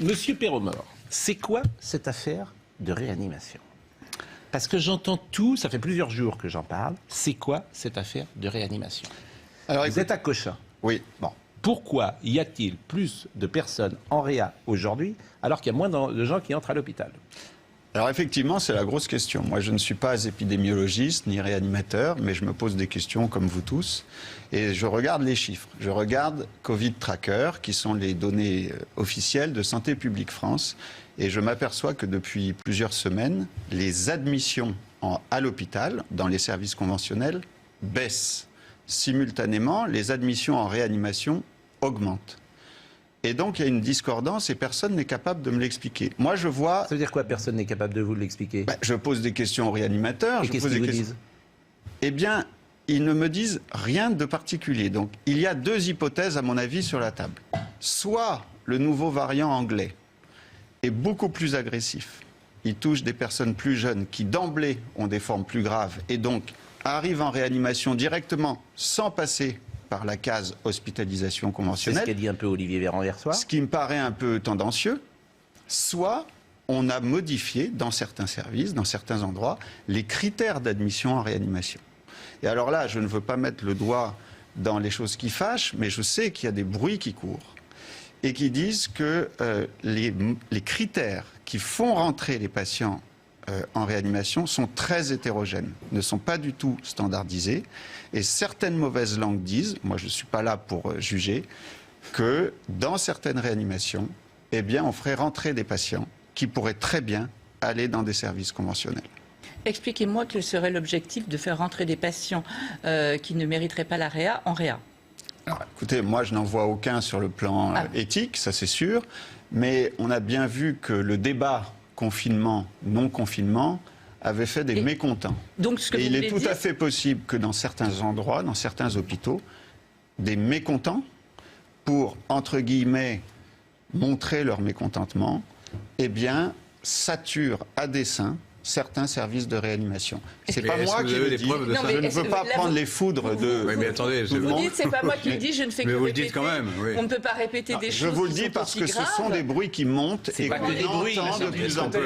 Monsieur Perromort, c'est quoi cette affaire de réanimation? Parce que j'entends tout, ça fait plusieurs jours que j'en parle. C'est quoi cette affaire de réanimation? Alors, vous êtes à Cochin. Oui. Bon. Pourquoi y a-t-il plus de personnes en réa aujourd'hui alors qu'il y a moins de gens qui entrent à l'hôpital? Alors effectivement, c'est la grosse question. Moi, je ne suis pas épidémiologiste ni réanimateur, mais je me pose des questions comme vous tous. Et je regarde les chiffres. Je regarde Covid Tracker, qui sont les données officielles de Santé publique France. Et je m'aperçois que depuis plusieurs semaines, les admissions à l'hôpital, dans les services conventionnels, baissent. Simultanément, les admissions en réanimation augmentent. Et donc, il y a une discordance et personne n'est capable de me l'expliquer. Moi, je vois... Ça veut dire quoi, personne n'est capable de vous l'expliquer? Je pose des questions aux réanimateurs. Et qu'est-ce qu'ils vous disent? Eh bien, ils ne me disent rien de particulier. Donc, il y a deux hypothèses, à mon avis, sur la table. Soit le nouveau variant anglais est beaucoup plus agressif. Il touche des personnes plus jeunes qui, d'emblée, ont des formes plus graves et donc arrivent en réanimation directement sans passer par la case hospitalisation conventionnelle. C'est ce qu'a dit un peu Olivier Véran hier soir. Ce qui me paraît un peu tendancieux. Soit on a modifié dans certains services, dans certains endroits, les critères d'admission en réanimation. Et alors là, je ne veux pas mettre le doigt dans les choses qui fâchent, mais je sais qu'il y a des bruits qui courent et qui disent que les critères qui font rentrer les patients en réanimation sont très hétérogènes, ne sont pas du tout standardisés. Et certaines mauvaises langues disent, moi je ne suis pas là pour juger, que dans certaines réanimations, eh bien, on ferait rentrer des patients qui pourraient très bien aller dans des services conventionnels. Expliquez-moi quel serait l'objectif de faire rentrer des patients qui ne mériteraient pas la réa en réa. Alors, écoutez, moi je n'en vois aucun sur le plan éthique, ça c'est sûr, mais on a bien vu que le débat confinement, non-confinement, avait fait des mécontents. Donc, ce que et il est tout dire... à fait possible que dans certains endroits, dans certains hôpitaux, des mécontents, pour, entre guillemets, montrer leur mécontentement, eh bien, saturent à dessein certains services de réanimation. C'est pas moi qui le dis. Je ne veux pas prendre les foudres de... Oui, mais attendez, vous dites, c'est pas moi qui le dis, je ne fais que vous le répéter. dites quand même. Oui. On ne peut pas répéter des choses. Je vous le dis parce que ce sont des bruits qui montent et qu'on entend de plus en plus.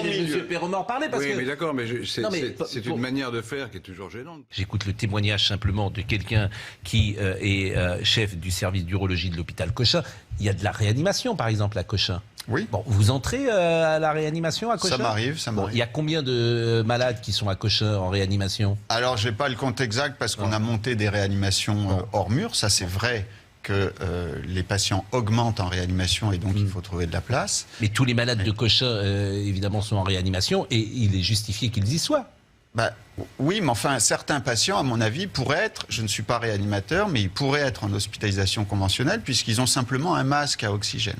Monsieur Perromort parler parce oui, que... mais d'accord, mais c'est une manière de faire qui est toujours gênante. J'écoute le témoignage simplement de quelqu'un qui est chef du service d'urologie de l'hôpital Cochin. Il y a de la réanimation, par exemple, à Cochin. Oui. Bon, vous entrez à la réanimation à Cochin? Ça m'arrive, ça m'arrive. Bon, il y a combien de malades qui sont à Cochin en réanimation? Alors, je n'ai pas le compte exact parce qu'on a monté des réanimations hors mur. Ça, c'est vrai que les patients augmentent en réanimation et donc il faut trouver de la place. Mais tous les malades de Cochin, évidemment, sont en réanimation et il est justifié qu'ils y soient. Oui, mais enfin, certains patients, à mon avis, pourraient être, je ne suis pas réanimateur, mais ils pourraient être en hospitalisation conventionnelle puisqu'ils ont simplement un masque à oxygène.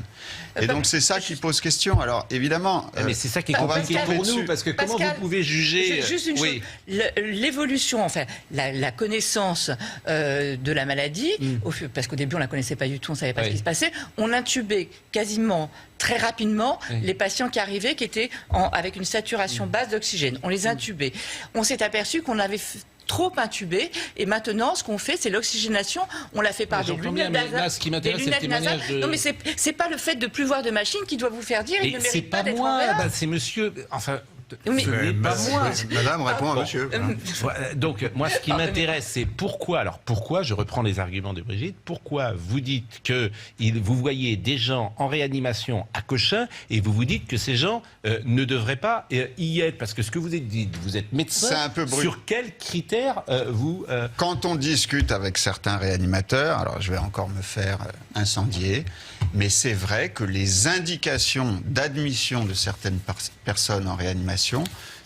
Et donc, c'est ça qui pose question. Alors, évidemment... mais c'est ça qui est compliqué pour nous, parce que comment vous pouvez juger... Juste une chose, l'évolution, enfin, la connaissance de la maladie, parce qu'au début, on ne la connaissait pas du tout, on ne savait pas ce qui se passait, on intubait quasiment très rapidement les patients qui arrivaient, qui étaient avec une saturation basse d'oxygène. On les intubait. On s'est aperçu qu'on avait trop intubé et maintenant ce qu'on fait c'est l'oxygénation, on la fait par des lunettes nasales. Non mais c'est pas le fait de plus voir de machine qui doit vous faire dire il ne mérite pas d'être en réa. C'est monsieur, enfin... Mais pas moi. Madame répond à monsieur. Donc, moi, ce qui m'intéresse, c'est pourquoi, je reprends les arguments de Brigitte, pourquoi vous dites que vous voyez des gens en réanimation à Cochin et vous vous dites que ces gens ne devraient pas y être? Parce que ce que vous êtes dit, vous êtes médecin, c'est un peu sur quels critères vous... Quand on discute avec certains réanimateurs, alors je vais encore me faire incendier, mais c'est vrai que les indications d'admission de certaines personnes en réanimation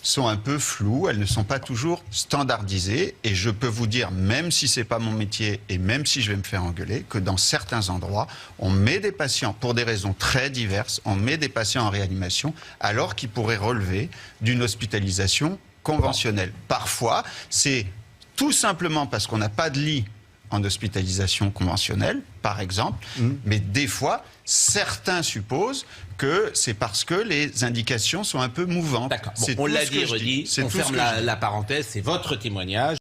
sont un peu floues, elles ne sont pas toujours standardisées et je peux vous dire, même si c'est pas mon métier et même si je vais me faire engueuler, que dans certains endroits, on met des patients, pour des raisons très diverses, on met des patients en réanimation alors qu'ils pourraient relever d'une hospitalisation conventionnelle. Parfois, c'est tout simplement parce qu'on n'a pas de lit en hospitalisation conventionnelle, par exemple, mais des fois, certains supposent que c'est parce que les indications sont un peu mouvantes. D'accord, bon, on l'a dit, redit, on ferme la parenthèse, c'est votre témoignage.